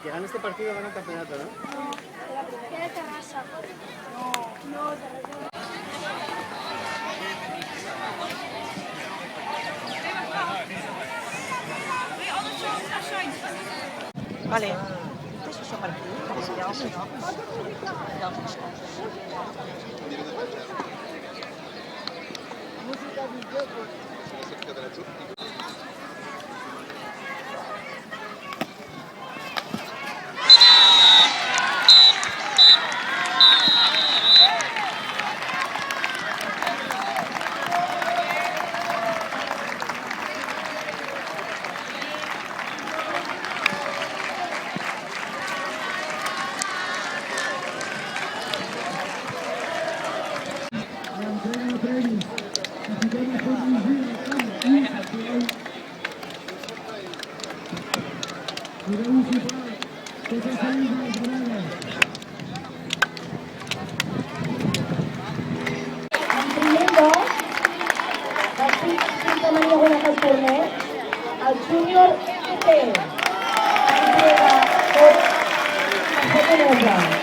que gane este partido gana el campeonato, ¿no? No, la primera de Terrassa. No, Terrassa. Vale. Dit is zo per aquí. Dat is wel zo. Dat is el júnior UP entrega tot a Fortaleza.